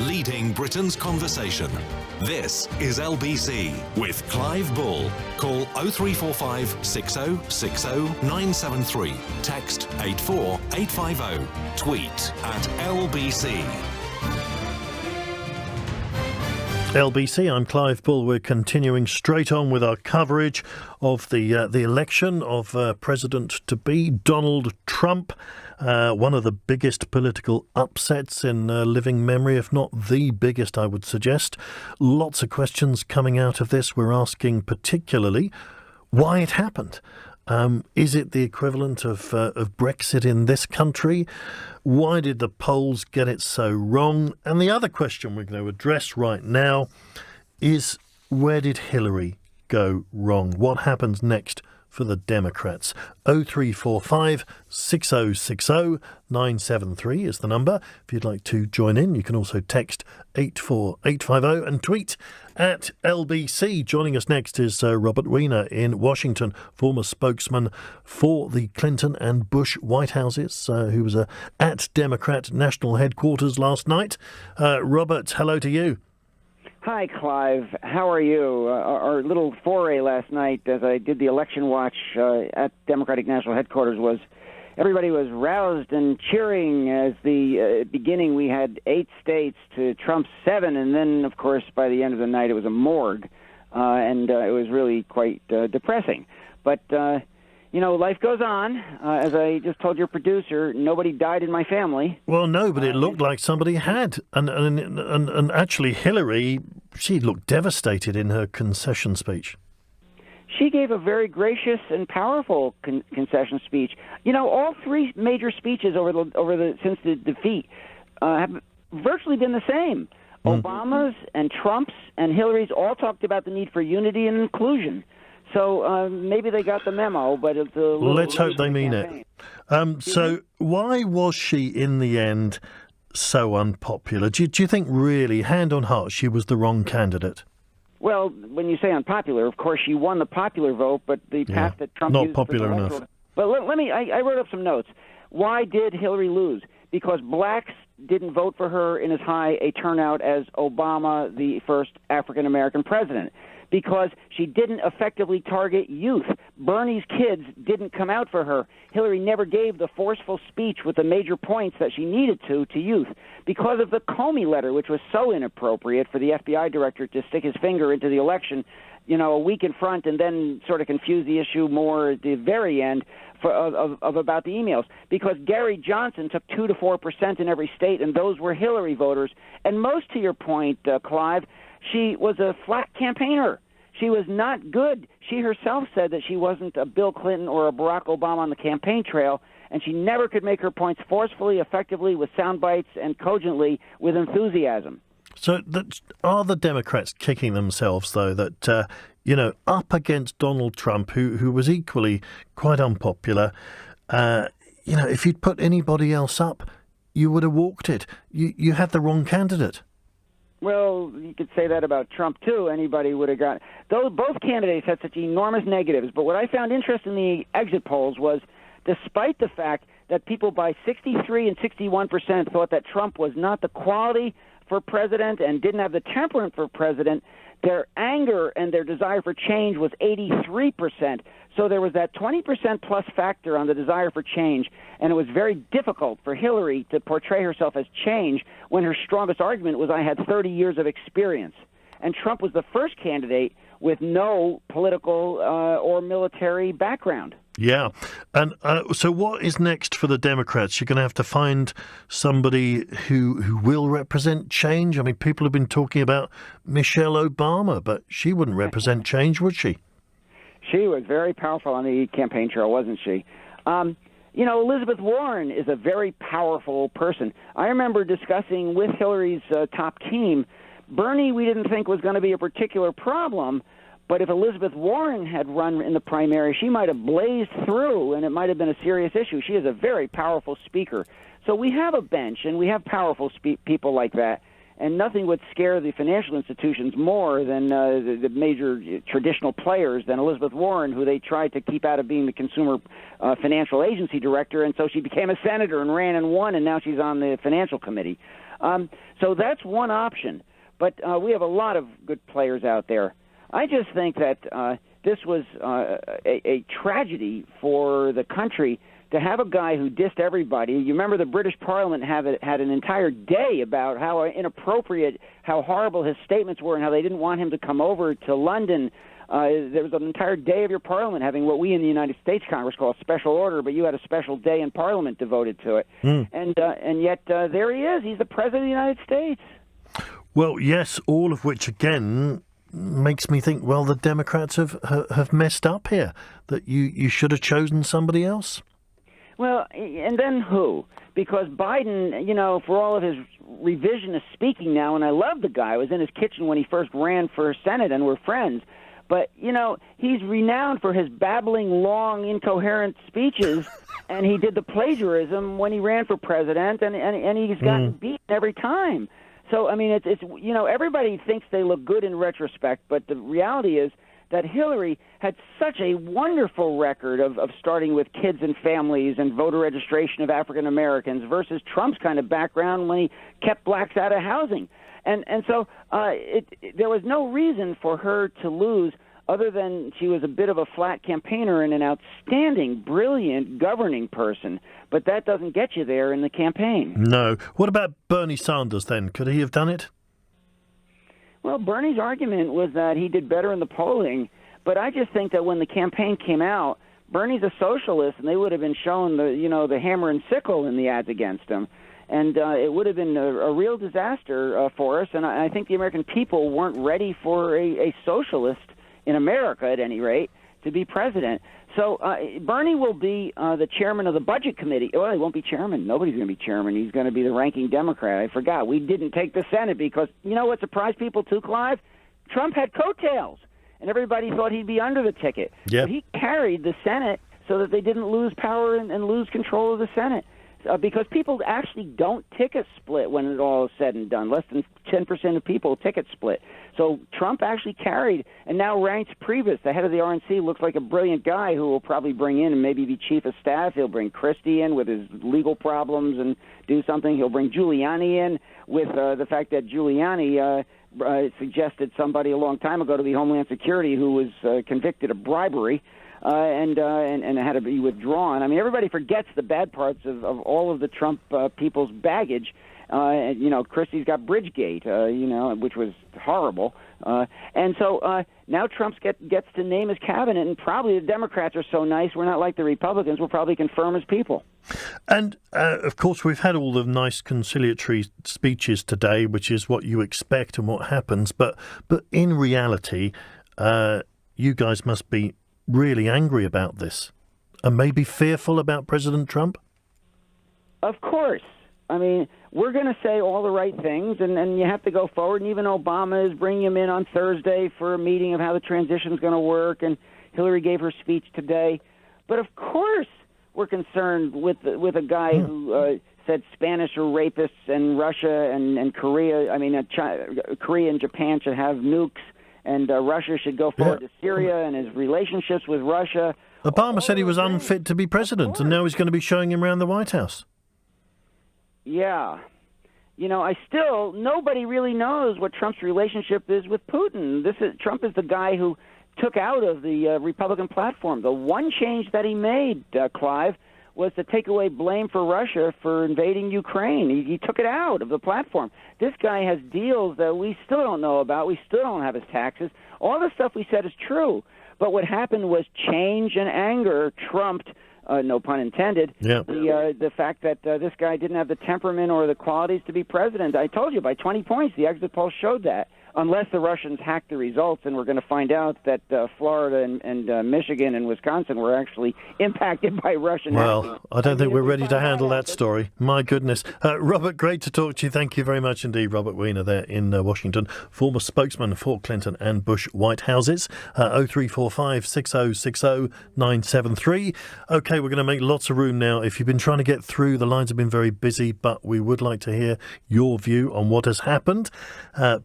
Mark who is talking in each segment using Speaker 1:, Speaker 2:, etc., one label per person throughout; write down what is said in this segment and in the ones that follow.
Speaker 1: leading Britain's conversation. This is LBC with Clive Bull. Call 0345 6060 973. Text 84850. Tweet at LBC.
Speaker 2: LBC, I'm Clive Bull. We're continuing straight on with our coverage of the election of President-to-be Donald Trump. One of the biggest political upsets in living memory, if not the biggest, I would suggest. Lots of questions coming out of this. We're asking particularly why it happened. Is it the equivalent of Brexit in this country? Why did the polls get it so wrong? And the other question we're going to address right now is, where did Hillary go wrong? What happens next for the Democrats? 0345 6060 973 is the number. If you'd like to join in, you can also text 84850 and tweet at LBC. Joining us next is Robert WEINER in Washington, former spokesman for the Clinton and Bush White Houses, who was at Democrat National Headquarters last night. Robert, hello to you.
Speaker 3: Hi, Clive. How are you? Our little foray last night as I did the election watch at Democratic National Headquarters was everybody was roused and cheering as the beginning we had 8 states to Trump's 7, and then, of course, by the end of the night it was a morgue, and it was really quite depressing. But, you know, life goes on. As I just told your producer, nobody died in my family.
Speaker 2: Well, no, but it looked like somebody had. And actually, Hillary, she looked devastated in her concession speech.
Speaker 3: She gave a very gracious and powerful concession speech. You know, all 3 major speeches since the defeat have virtually been the same. Obama's and Trump's and Hillary's all talked about the need for unity and inclusion. So maybe they got the memo, but it's a little...
Speaker 2: Let's hope they mean it. So why was she, in the end, so unpopular? Do you think, really, hand on heart, she was the wrong candidate?
Speaker 3: Well, when you say unpopular, of course, she won the popular vote, but the path that Trump
Speaker 2: not
Speaker 3: used...
Speaker 2: Not popular enough.
Speaker 3: But let me... I wrote up some notes. Why did Hillary lose? Because blacks didn't vote for her in as high a turnout as Obama, the first African-American president. Because she didn't effectively target youth. Bernie's kids didn't come out for her. Hillary never gave the forceful speech with the major points that she needed to youth. Because of the Comey letter, which was so inappropriate for the FBI director to stick his finger into the election, you know, a week in front and then sort of confuse the issue more at the very end of about the emails. Because Gary Johnson took 2 to 4% in every state, and those were Hillary voters. And most, to your point, Clive, she was a flat campaigner. She was not good. She herself said that she wasn't a Bill Clinton or a Barack Obama on the campaign trail, and she never could make her points forcefully, effectively, with sound bites, and cogently with enthusiasm.
Speaker 2: So are the Democrats kicking themselves, though, that, you know, up against Donald Trump, who was equally quite unpopular, you know, if you'd put anybody else up, you would have walked it. You had the wrong candidate.
Speaker 3: Well, you could say that about Trump, too. Anybody would have got... Both candidates had such enormous negatives. But what I found interesting in the exit polls was, despite the fact that people by 63 and 61% thought that Trump was not the quality for president and didn't have the temperament for president, their anger and their desire for change was 83%. So there was that 20% plus factor on the desire for change, and it was very difficult for Hillary to portray herself as change when her strongest argument was, I had 30 years of experience. And Trump was the first candidate with no political or military background.
Speaker 2: Yeah. And so what is next for the Democrats? You're going to have to find somebody who will represent change. I mean, people have been talking about Michelle Obama, but she wouldn't represent change, would she?
Speaker 3: She was very powerful on the campaign trail, wasn't she? You know, Elizabeth Warren is a very powerful person. I remember discussing with Hillary's top team, Bernie we didn't think was going to be a particular problem, but if Elizabeth Warren had run in the primary, she might have blazed through, and it might have been a serious issue. She is a very powerful speaker. So we have a bench, and we have powerful people like that. And nothing would scare the financial institutions more than the major traditional players than Elizabeth Warren, who they tried to keep out of being the Consumer Financial Agency director, and so she became a senator and ran and won, and now she's on the Financial Committee. So that's one option. But we have a lot of good players out there. I just think that this was a tragedy for the country to have a guy who dissed everybody. You remember the British Parliament had an entire day about how inappropriate, how horrible his statements were, and how they didn't want him to come over to London. There was an entire day of your Parliament having what we in the United States Congress call a special order, but you had a special day in Parliament devoted to it. And yet there he is. He's the President of the United States.
Speaker 2: Well, yes, all of which, again, makes me think, well, the Democrats have messed up here, that you should have chosen somebody else.
Speaker 3: Well, and then who? Because Biden, for all of his revisionist speaking now, and I love the guy. I was in his kitchen when he first ran for Senate, and we're friends. But, he's renowned for his babbling, long, incoherent speeches, and he did the plagiarism when he ran for president, and he's gotten beaten every time. So, I mean, it's everybody thinks they look good in retrospect, but the reality is that Hillary had such a wonderful record of starting with kids and families and voter registration of African Americans versus Trump's kind of background when he kept blacks out of housing. And so there was no reason for her to lose other than she was a bit of a flat campaigner and an outstanding, brilliant governing person. But that doesn't get you there in the campaign.
Speaker 2: No. What about Bernie Sanders then? Could he have done it?
Speaker 3: Well, Bernie's argument was that he did better in the polling, but I just think that when the campaign came out, Bernie's a socialist, and they would have been shown the hammer and sickle in the ads against him, and it would have been a real disaster for us. And I think the American people weren't ready for a socialist in America, at any rate, to be president. So Bernie will be the chairman of the Budget Committee. Well, he won't be chairman. Nobody's going to be chairman. He's going to be the ranking Democrat. I forgot. We didn't take the Senate because, you know what surprised people too, Clive? Trump had coattails, and everybody thought he'd be under the ticket.
Speaker 2: Yep.
Speaker 3: But he carried the Senate so that they didn't lose power and lose control of the Senate. Because people actually don't ticket split when it all is said and done. Less than 10% of people ticket split. So Trump actually carried, and now Reince Priebus, the head of the RNC, looks like a brilliant guy who will probably bring in and maybe be chief of staff. He'll bring Christie in with his legal problems and do something. He'll bring Giuliani in with the fact that Giuliani suggested somebody a long time ago to the Homeland Security who was convicted of bribery. And had to be withdrawn. I mean, everybody forgets the bad parts of all of the Trump people's baggage. Christie's got Bridgegate, which was horrible. And so now Trump gets to name his cabinet, and probably the Democrats are so nice, we're not like the Republicans, we'll probably confirm his people.
Speaker 2: And, of course, we've had all the nice conciliatory speeches today, which is what you expect and what happens. But in reality, you guys must be really angry about this and maybe fearful about President Trump?
Speaker 3: Of course. I mean, we're going to say all the right things, and you have to go forward. And even Obama is bringing him in on Thursday for a meeting of how the transition is going to work, and Hillary gave her speech today. But of course we're concerned with a guy who said Spanish are rapists, and Russia and Korea, Korea and Japan should have nukes. And Russia should go forward to Syria and his relationships with Russia.
Speaker 2: Obama said he was unfit to be president, and now he's going to be showing him around the White House.
Speaker 3: Yeah. Nobody really knows what Trump's relationship is with Putin. Trump is the guy who took out of the Republican platform. The one change that he made, Clive, was to take away blame for Russia for invading Ukraine. He took it out of the platform. This guy has deals that we still don't know about. We still don't have his taxes. All the stuff we said is true. But what happened was change and anger trumped, no pun intended, the fact that this guy didn't have the temperament or the qualities to be president. I told you, by 20 points, the exit polls showed that. Unless the Russians hacked the results, and we're going to find out that Florida and Michigan and Wisconsin were actually impacted by Russian hacking.
Speaker 2: Well, I don't think we're ready to handle that story. My goodness. Robert, great to talk to you. Thank you very much indeed. Robert Weiner there in Washington, former spokesman for Clinton and Bush White Houses. 0345 6060 973. OK, we're going to make lots of room now. If you've been trying to get through, the lines have been very busy, but we would like to hear your view on what has happened.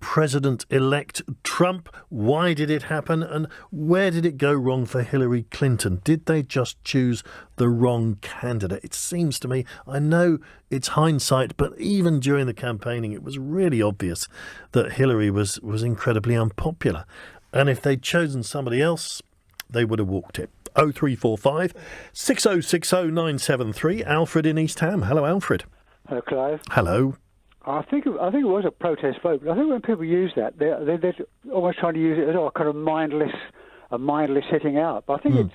Speaker 2: President President-elect Trump. Why did it happen, and where did it go wrong for Hillary Clinton? Did they just choose the wrong candidate? It seems to me, I know it's hindsight, but even during the campaigning, it was really obvious that Hillary was incredibly unpopular. And if they'd chosen somebody else, they would have walked it. 0345 6060 973. Alfred in East Ham. Hello, Alfred.
Speaker 4: Hello, Clive.
Speaker 2: Hello.
Speaker 4: I think it was a protest vote, but I think when people use that, they're almost trying to use it as a kind of mindless hitting out. But I think it's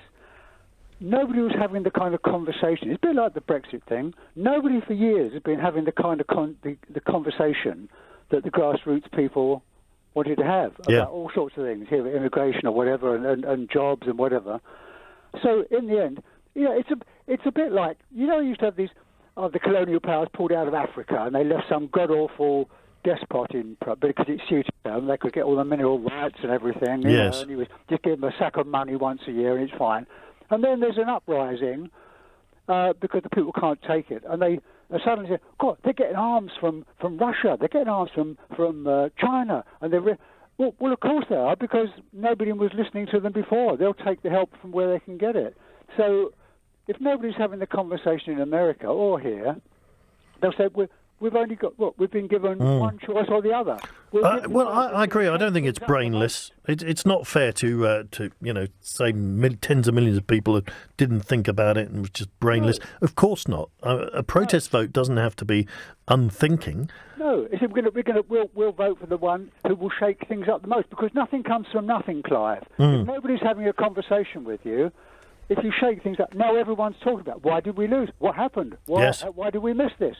Speaker 4: nobody was having the kind of conversation. It's a bit like the Brexit thing. Nobody for years has been having the kind of the conversation that the grassroots people wanted to have about all sorts of things, here, immigration or whatever, and jobs and whatever. So in the end, it's a bit like, you used to have these. The colonial powers pulled out of Africa, and they left some god-awful despot in, because it suited them. They could get all the mineral rights and everything.
Speaker 2: Yes.
Speaker 4: And he was just give them a sack of money once a year, and it's fine. And then there's an uprising because the people can't take it, and they suddenly say, "God, they're getting arms from Russia. They're getting arms from China," and well, of course they are, because nobody was listening to them before. They'll take the help from where they can get it. So if nobody's having the conversation in America or here, they'll say, we've only got, we've been given one choice or the other.
Speaker 2: I agree. I don't think it's brainless. It's not fair to say tens of millions of people didn't think about it and was just brainless. No. Of course not. A protest vote doesn't have to be unthinking. No,
Speaker 4: we'll vote for the one who will shake things up the most, because nothing comes from nothing, Clive. If nobody's having a conversation with you, if you shake things up, now everyone's talking about, why did we lose? What happened? Why did we miss this?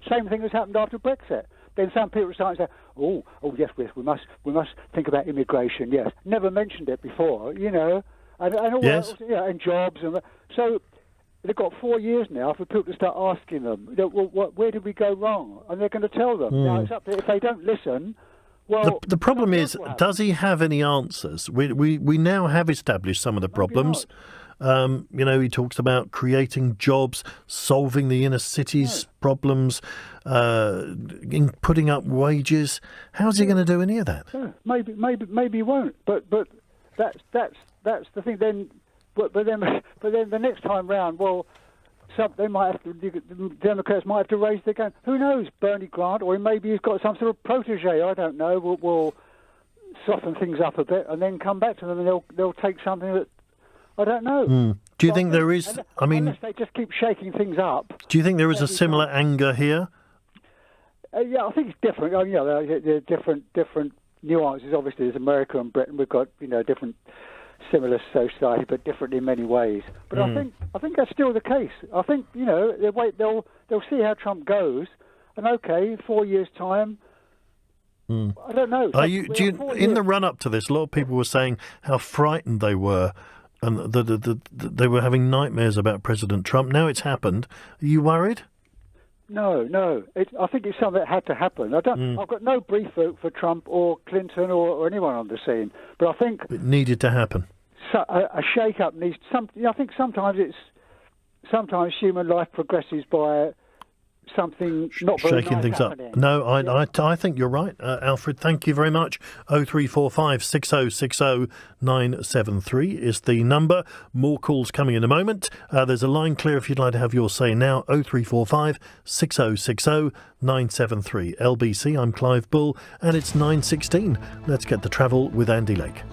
Speaker 4: Same thing has happened after Brexit. Then some people start to say, oh yes, we must think about immigration. Yes, never mentioned it before, and all
Speaker 2: yes.
Speaker 4: that, and jobs, and so they've got 4 years now for people to start asking them, where did we go wrong? And they're going to tell them. Now it's up to, if they don't listen. Well,
Speaker 2: the problem is, does he have any answers? We now have established some of the problems. He talks about creating jobs, solving the inner city's problems, putting up wages. How's he going to do any of that?
Speaker 4: Maybe he won't. But that's the thing. Then, but then the next time round, they might have to. The Democrats might have to raise their game. Who knows? Bernie Grant, or maybe he's got some sort of protege. I don't know. Will soften things up a bit and then come back to them, and they'll take something that. I don't know.
Speaker 2: Do you think there is?
Speaker 4: Unless they just keep shaking things up.
Speaker 2: Do you think there is a similar anger here?
Speaker 4: Yeah, I think it's different. There are different nuances. Obviously, there's America and Britain. We've got different, similar society, but different in many ways. But I think that's still the case. I think they'll see how Trump goes, and 4 years time. I don't know.
Speaker 2: In the run up to this, a lot of people were saying how frightened they were. And they were having nightmares about President Trump. Now it's happened. Are you worried?
Speaker 4: No. I think it's something that had to happen. I've got no brief for Trump or Clinton or anyone on the scene. But I think
Speaker 2: it needed to happen.
Speaker 4: A shake-up needs something. I think sometimes human life progresses by something not very
Speaker 2: shaking
Speaker 4: nice
Speaker 2: things
Speaker 4: happening.
Speaker 2: Up. No, I think you're right, Alfred. Thank you very much. 0345 6060 973 is the number. More calls coming in a moment. There's a line clear if you'd like to have your say now. 0345 6060 973. LBC, I'm Clive Bull, and it's 9:16. Let's get the travel with Andy Lake.